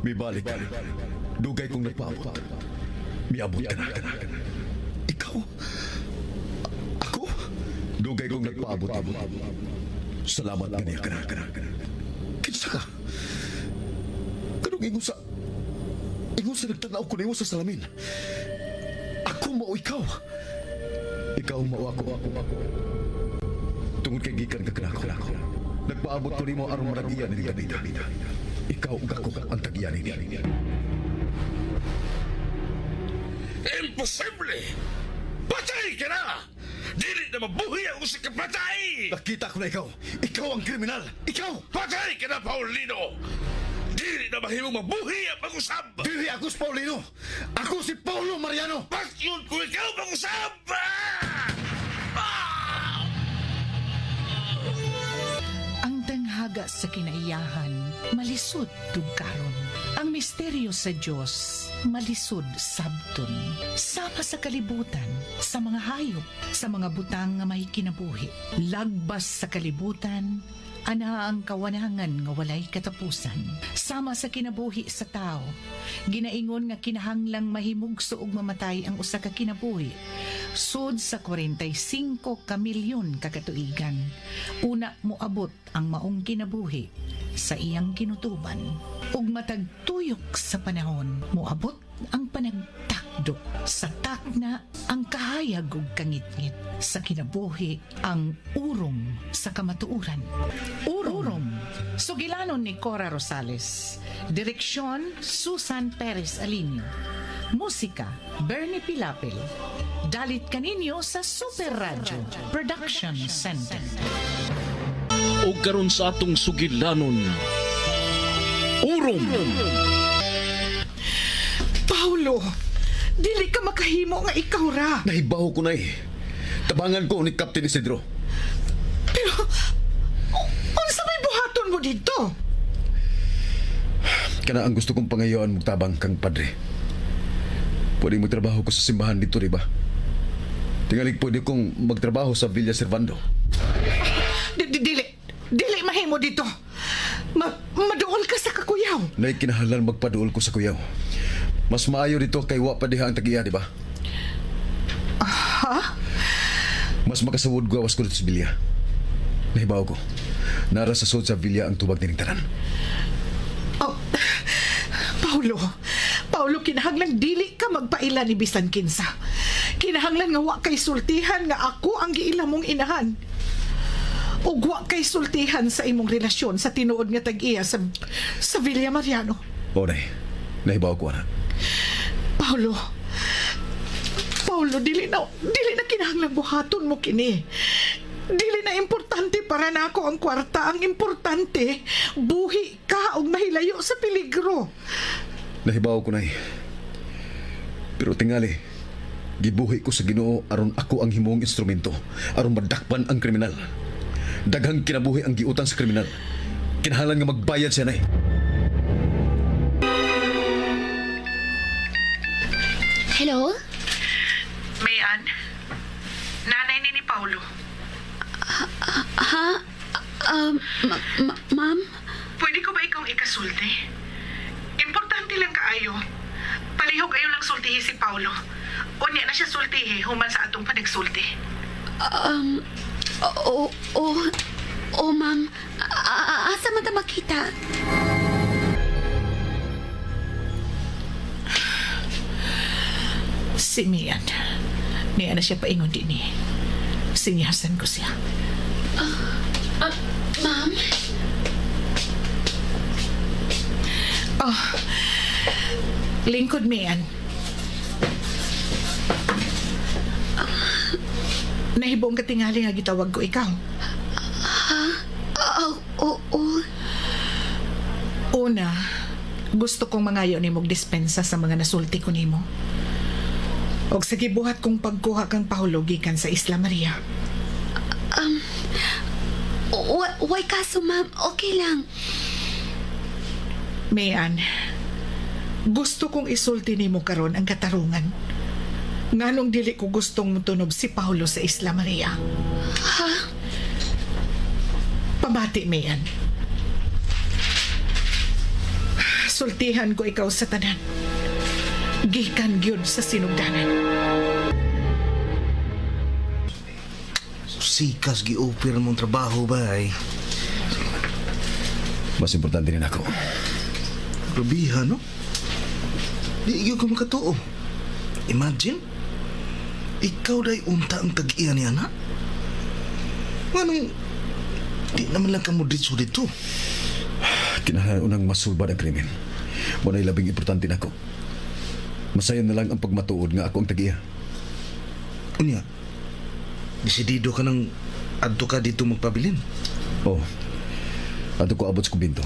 May balik ka. Dugay kong nagpaabot. May abot ka na. Ikaw? Ako? Dugay kong nagpaabot. Salamat nga niya ka na. Kinsa ka? Kanong ingon sa nagtanaw ko na sa salamin. Ako mao ikaw. Ikaw mao ako. Tungod kay gikan ka kanako. Nagpaabot ko nimo aron maragiyan ni David. Ikaw ug ako ang tagiyan ni. Imposible! Patay ka na! Dili na mabuhi ang usik ka patay! Nakita ko na ikaw. Ikaw ang kriminal. Ikaw! Patay ka na, Paulino! Dili na mahimong mabuhi ang pag-usab! Dili ako si Paulino. Ako si Paulo Mariano. Bakit ko ikaw pag-usab? Ang tanghaga sa kinaiyahan, malisod tugkaron. Ang misteryo sa Diyos, malisod sabton. Sama sa kalibutan, sa mga hayop, sa mga butang nga may kinabuhi. Lagbas sa kalibutan, ana ang kawanangan nga walay katapusan. Sama sa kinabuhi sa tao, ginaingon nga kinahanglang mahimugso ug mamatay ang usa ka kinabuhi. Sud sa 45 ka milyon ka katuigan, una moabot ang maong kinabuhi sa iyang kinutuban. Ug matagtuyok sa panahon, moabot ang panagtakdo sa takna ang kahayag ug kangitngit sa kinabuhi ang urom sa kamatuuran. Urom. Sugilanon ni Cora Rosales. Direksyon Susan Perez Alinio. Musika Bernie Pilapil. Dalit kaninyo sa Super Radio Production Center. O karon sa atong sugilanon, Urom. Paulo, dili ka makahimo nga ikaw ra. Nahibaw ko na Tabangan ko ni Captain Isidro. Pero, unsa may buhaton mo dito? Kana ang gusto kong pangayoan tabang kang padre. Pwede magtrabaho ko sa simbahan dito, di ba? Tingalig pwede kong magtrabaho sa Villa Servando. Dili mahimo dito. Maduol ka sa kakuyaw. Nay kinahanglan magpaduol ko sa kuyaw. Mas maayo dito kay wa pa diha ang tagiya, di ba? Ha? Mas makasawod gawas ko dito sa Villa. Nahibaw ko. Nara sa sud sa Villa ang tubag ni tanan. Oh, Paulo, kinahanglan dili ka magpaila ni bisan kinsa. Kinahanglan nga wa kay sultihan nga ako ang giila mong inahan. O wa kay sultihan sa imong relasyon sa tinuod nga tag-iya sa Villa Mariano. O, nay. Nahibaw ko, anak. Paulo, dili na kinahanglan buhaton mo kini. Dili na importante para nako ang kwarta. Ang importante, buhi ka og mahilayo sa peligro. Nahibaw ko, nay. Pero tingali, gibuhi ko sa Ginoo aron ako ang himong instrumento aron madakpan ang kriminal. Daghang kinabuhi ang giutang sa kriminal. Kinahanglan nga magbayad siya, nay. Hello? Mayan, nanay ni Paulo. Ma'am? Pwede ko ba ikaw ikasulti? Importante lang kaayo. Palihog ayo lang sultihi si Paulo. Unya na siya sultihi human sa atong panagsulti. Ma'am. Asa man ta makita? Si Mian. Niya na siya paingon din eh. Sinyasan ko siya. Ma'am? Oh, lingkod Mian. Nahibong katingali nga gitawag ko ikaw. Oo. Una, gusto kong mangayo ni mong dispensa sa mga nasulti ko nimo. Og sa gibuhat kong pagkuha kang Paulo gikan sa Isla Maria. Why kaso, ma'am? Okay lang. Mayan, gusto kong isulti nimo karon ang katarungan. Nganong dili ko gustong mutunog si Paulo sa Isla Maria. Ha? Pamati, Mayan. sultihan ko ikaw sa tanan. Gikan gyud sa sinugdanan. Sikas gi-offer mong trabaho ba ay? Mas importante rin ako. Grabihan, no? Di iyo ka makatuo. Imagine, ikaw day unta ang tag-iya niya na? Anong, di naman lang ka mo dito. Kinahanglan masulbad ang krimen. Muna'y labing importante na ako. Masayon na lang ang pagmatuod nga ako ang tagiya. Unya, desidido ka ng adto ka dito magpabilin. Oh, ato ko abot sa kumbinto.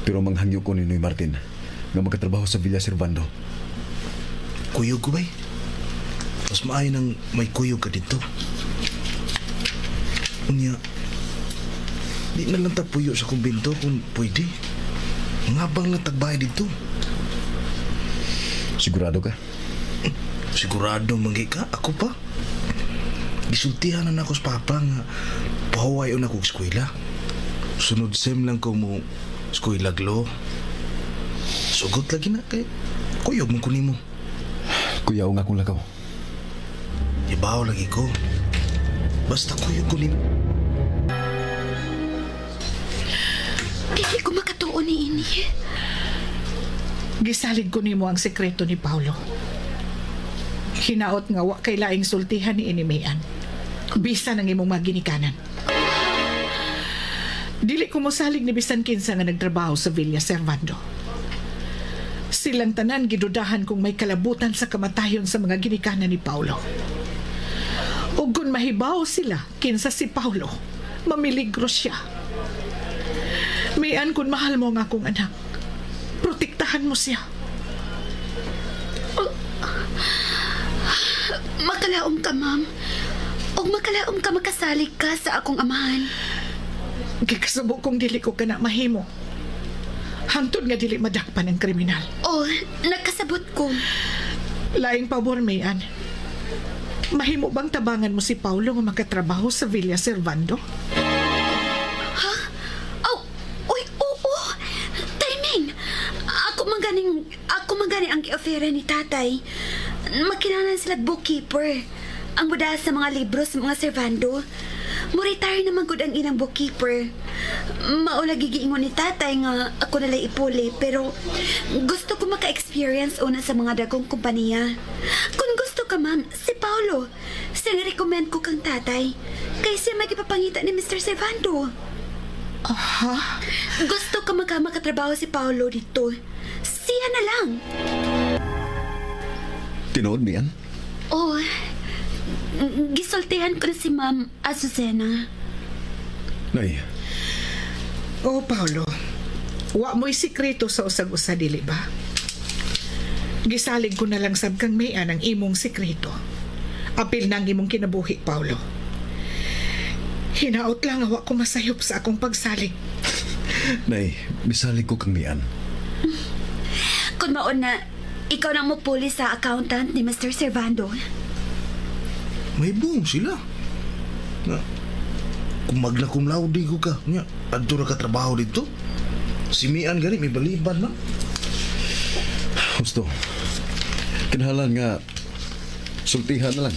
Pero manghangyo ko ni Noy Martin nga magkatrabaho sa Villa Servando. Kuyog ko ba'y? Mas maayon nang may kuyog ka dito. Unya, di na lang tapuyo sa kumbinto kung pwede. Ngabang lang tagbay dito. Sigurado ka? Sigurado manggi ka? Ako pa? Gisultihan na ako sa papa nga pahuwayon ako sa eskwela. Sunod sem lang ko mo eskwela glo. Sugot lagi na kay kuyog mo kunin mo. Kuyaw nga akong lakaw. Ibaw lagi ko. Basta kuyog kunin mo. Dili ko makatuon ni ini. Gisalig ko nimo ang sekreto ni Paulo. Hinaot nga wa kay laing sultihan ni Inimean. Bisan ang imong maginikanan. Dili ko mosalig ni bisan kinsa nga nagtrabaho sa Villa Servando. Silang tanan gidudahan kung may kalabutan sa kamatayon sa mga ginikanan ni Paulo. Ug kung mahibaw sila kinsa si Paulo, mamiligro siya. Mian kung mahal mo nga akong anak, protektahan mo siya. Makalaom ka, ma'am. O makalaom ka makasalig ka sa akong amahan. Gikasubo kong dili ko kana mahimo. Hangtod nga dili madakpan ang kriminal. O, nakasabot ko. Laing pabor, Mayan. Mahimo bang tabangan mo si Paulo nga makatrabaho sa Villa Servando? Ha? Oh, uy, oo. Timing. Ako maganing ang gi-ofera ni tatay. Makinanan sila bookkeeper. Ang muda sa mga libro sa mga servando. Mo-retire naman gud ang ilang bookkeeper. Maula gigiingon ni tatay nga ako nalay ipuli, pero gusto ko maka-experience una sa mga dagong kompanya. Kung gusto ka, ma'am, si Paulo. Siya nga recommend ko kang tatay. Kaya siya magipapangita ni Mr. Servando. Aha. Gusto ka makatrabaho si Paulo dito. Siya na lang. Tinood mo yan? Oh, gisultihan ko na si Ma'am Azucena. Nay, Oh, Paulo. Wa mo'y sikreto sa usag-usa, dili ba? Gisalig ko na lang sab kang Mayan ang imong sikreto. Apil na ang imong kinabuhi, Paulo. Hinaot lang awa ko masayop sa akong pagsalig. Nay, misalig ko kang mian. Kung maon na, ikaw nang mupuli sa accountant ni Mr. Servando. May buong sila. Na, kung magna cum laude ko ka, nya, adto ra ka trabaho dito. Si Mian gani may baliban na. Gusto. Kinahanglan nga sultihan na lang.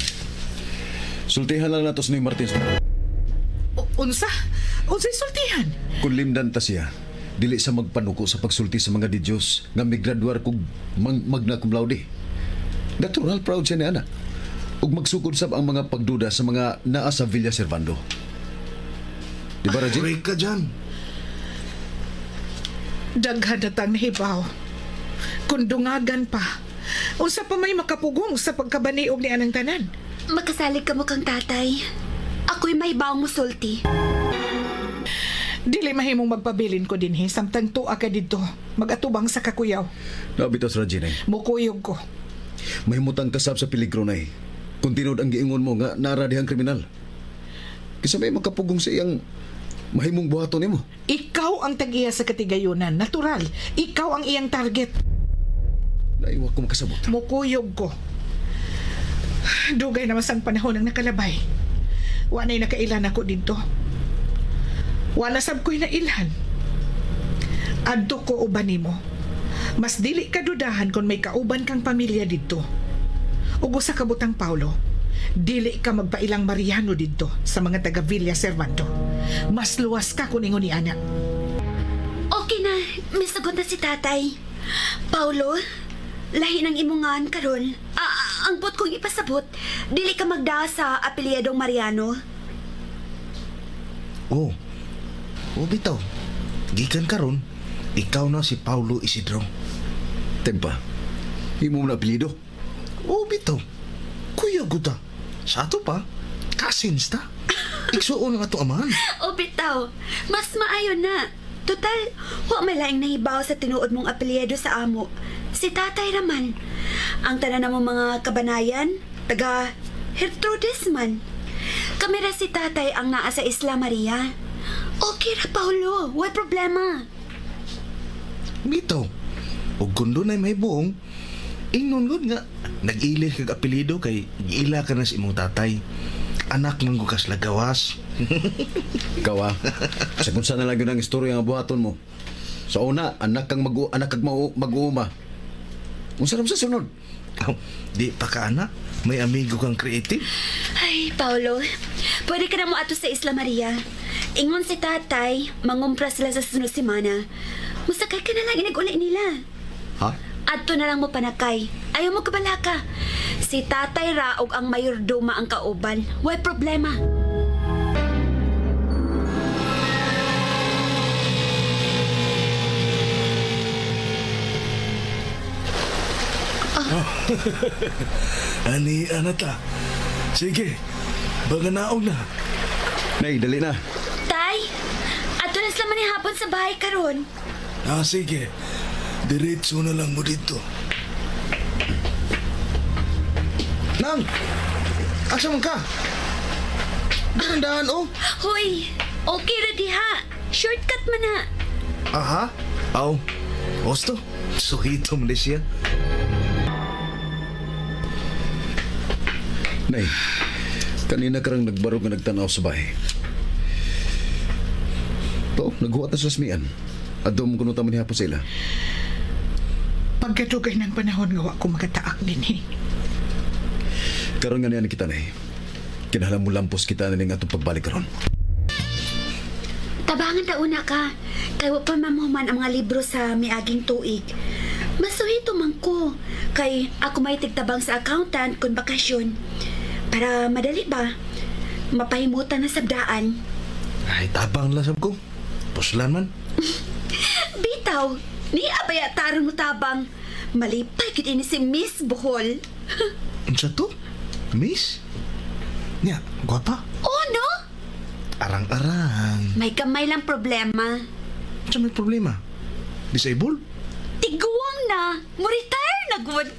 Sultihan lang natos ni Martin. Unsa? Unsay sultihan? Kung limdan ta siya, dili sa magpanuko sa pagsulti sa mga didyos nga migraduar kog magna cum laude. Natural proud siya ni ana. Ug magsugod sab ang mga pagduda sa mga naa sa Villa Servando. Di ba, Raji? Correct ka dyan. Daghan na tang nahibaw. Kung dungagan pa, unsa pa may makapugong sa pagkabaniog ni anang tanan? Makasalig ka mo kang tatay. Ako'y may baong musulti. Dili mahimong magpabilin ko dinhi samtang tuwa ka dito. Magatubang sa kakuyaw. Nabitos, Raji, nay. Mukuyog ko. Mahimutang kasab sa peligro, nay. Kung tinod ang giingon mo nga nara dihang kriminal. Kasi may makapugong sa iyang mahimong buhaton nimo. Ikaw ang tag-iya sa katigayunan. Natural. Ikaw ang iyang target. Naiwa ko makasabot. Mukuyog ko. Dugay naman sang panahon ang nakalabay. Wanay nakailan ako dito. Wala sab ko'y nailhan. Adto ko uban nimo. Mas dili ka dudahan kung may kauban kang pamilya dito. Ug usa ka butang Paulo, dili ka magpailang Mariano dito sa mga taga Villa Servando. Mas luwas ka kung ingon ni ana. Okay na, may sagot na si tatay. Paulo, lahi ng imungan karon. Ang bot kong ipasabot, dili ka magdaa sa apelyedong Mariano. Oh. Oh, bitaw. Gikan karon, ikaw na si Paulo Isidro. Tempa, imo na apelyido. Oh, bitaw. Kuya guta. Sa ato pa, cousins ta. Igsuon nga to amahan. O bitaw, mas maayo na. Total, wa may laing nahibaw sa tinuod mong apelyedo sa amo. Si tatay raman. Ang tanan namong mga kabanayan, taga Gertrudis man. Kami ra si tatay ang naa sa Isla Maria. Okay ra, Paulo. Way problema. Bitaw. O kundo na may buong, ingnon gud nga, nag-ilis kag apelido kay giila ka na si imong tatay. Anak ng gukas lagawas. Ikaw sa kung saan na lang yun ang istorya nga buhaton mo. Sa una, anak kang mag-uuma. Kung sarap sa sunod. Oh, di pa ka anak, may amigo kang creative. Ay, Paulo, pwede ka na mo ato sa Isla Maria. Ingon si tatay, mangumpra sila sa sunod semana. Musakay ka na lang inag-uli nila. Ha? Adto na lang mo panakay. Ayaw mo kabalaka. Si tatay ra og ang mayordoma ang kauban. Way problema. Ani, anata. Sige, banganaog na. Nay, dali na. Tay, adto na sila manihapon sa bahay karon. Sige. Diretso na lang mo dito. Nang! Asa man ka? Dahan-dahan, oh. Hoy, okay ra diha. Shortcut man na. Aha. Aw. Osto. Suhito mo siya. Nay, kanina karang nagbarog nga nagtanaw sa bahay. To, naghuwat na sa smian. Adom kuno taman hapon sa ila. Pagkadugay ng panahon nga wa ko magataak dinhi. Karon nga niyan kita, Nay. Kinahanglan mo lampos kita na ning atong pagbalik karon. Tabangan ta una ka. Kay wa pa mamuman ang mga libro sa miaging tuig. Masuhito man ko. Kay ako may tigtabang sa accountant kung bakasyon. Para madali ba? Mapahimutan na sabdaan. Ay, tabang lasab ko. Puslan man. Bitaw, ni abaya tarong mo tabang. Malipay kit ini si Miss Bohol. Unsa to? Miss? Nya, gwapa. Oh no? Arang-arang. May kamay lang problema. Unsa may problema? Disabled? Tiguang na. Mo-retire na good.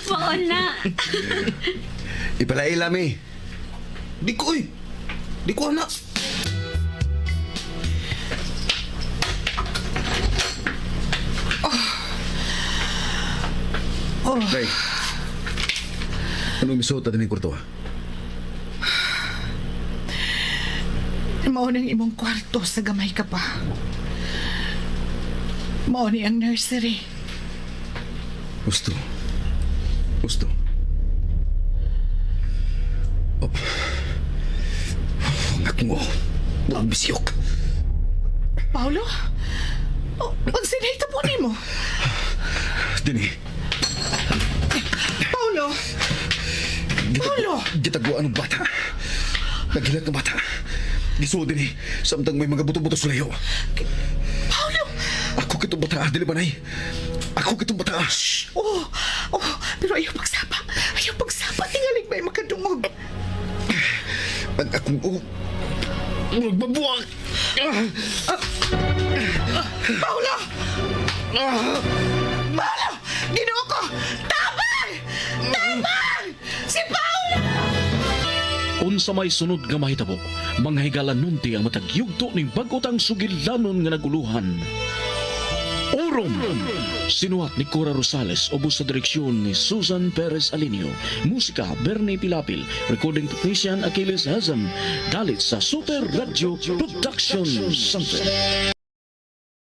Maon na. Ipalaila mi. Di ko eh. Di ko anak. Nay. Anong misuot na din yung kurto? Mao nang imong kwarto sa gamay ka pa. Mao ni ang nursery. Gusto. Op. Anak mo. Huwag bisyok. Paulo? Unsa na ito po nimo? Dini. Paulo! Paulo! Gitaguan ng bata. Naghilat ng bata. Gisuod din samtang may mga buto-buto sa layo. Paulo! Ako kitong bata, dili ba, Nay? Ako kitong bata. Oh, pero ayaw pagsapa. Tingaling may makadungog. Ang akong magbabuwag. Paulo! Paulo! Ginoo ko! Tabang! Si Paulo! Unsa may sunod nga mahitabo, manghigalan nunti ang matagyugto ning bagotang sugilanon nga naguluhan. Urom! Sinuwat ni Cora Rosales ubos sa direksyon ni Susan Perez Alinio. Musika Bernie Pilapil. Recording technician Achilles Hazam. Dalit sa Super Radio Production Center.